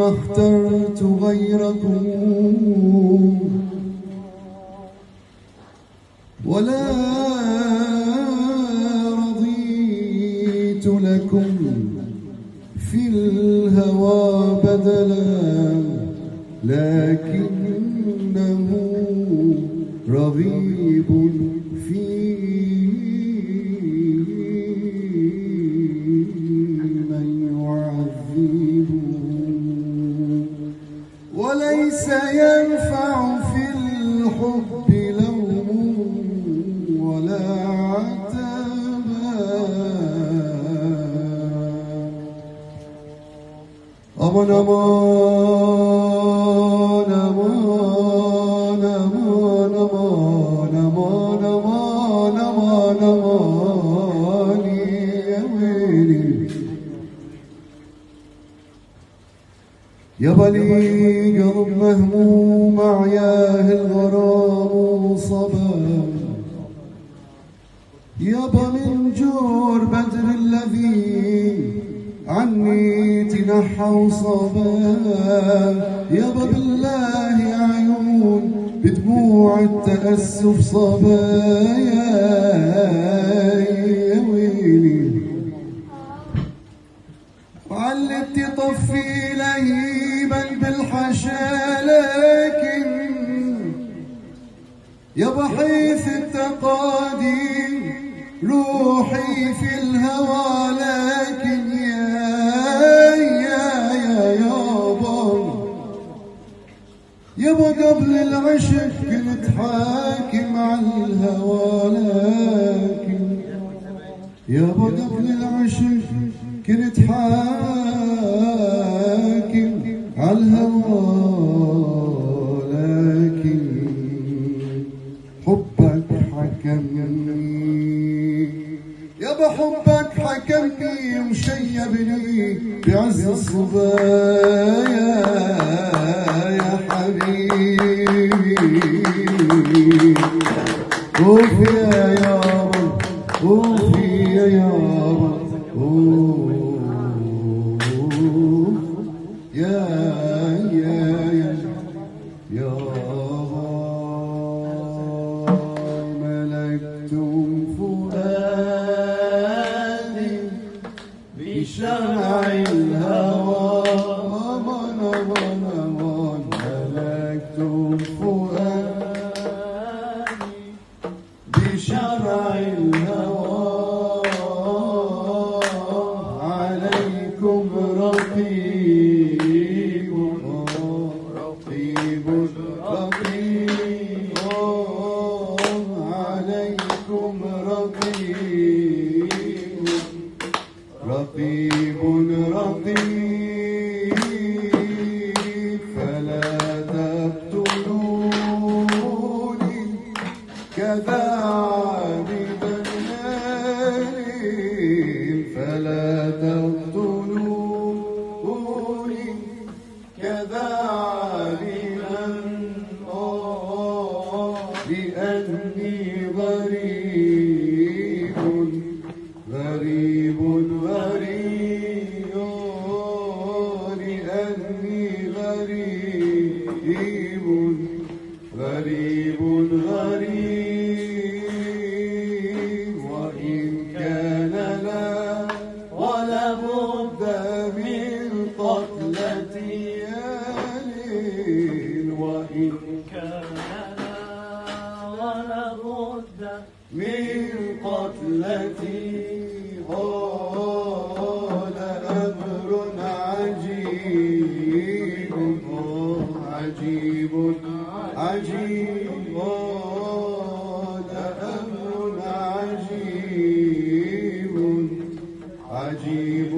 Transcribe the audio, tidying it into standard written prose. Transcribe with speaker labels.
Speaker 1: ما اخترت غيركم ولا رضيت لكم في الهوى بدلا، لكنه رغيب في من يعذب، وليس ينفع في الحب لوم ولا عتاب. أمان أمان أمان أمان أمان أمان أمان أمان يا ويلي يا بلي قلب مهموم عياه الغرام صبا، يابا من جور بدر الذي عني تنحى وصبا، يابا بالله عيون بدموع التأسف صبا يا ويلي، وعلت تطفي لهيبا بالحشا، لكن يا بحيث التقاديم روحي في الهوى، لكن يابا قبل العشق كنت حاكم على الهوى، لكن يابا قبل العشق كنت حاكم على الهوى، لكن حبك حكمني يابا، حبك حكمني وشيبني بعز الصبايا يا حبيبي. اوف يا يابا، اوف يا يابا، اوف يا ملكتم فؤادي بشرع الهوى، أمان أمان أمان ملكتم فؤادي بشرع الهوى، عليكم رقيب رقيب رقيب، عليكم رقيب رقيب رقيب، فلا تقتلوني كذا عابد الليل، فلا تقتلوني كذا عابدا، لأني غريب غريب غريب، لأني غريب غريب غريب، وإن كان لا ولا بد من قتلتي يا ليل، وإن كان لا ولا بد من قتلتي، لأمر عجيب عجيب عجيب، لأمر عجيب عجيب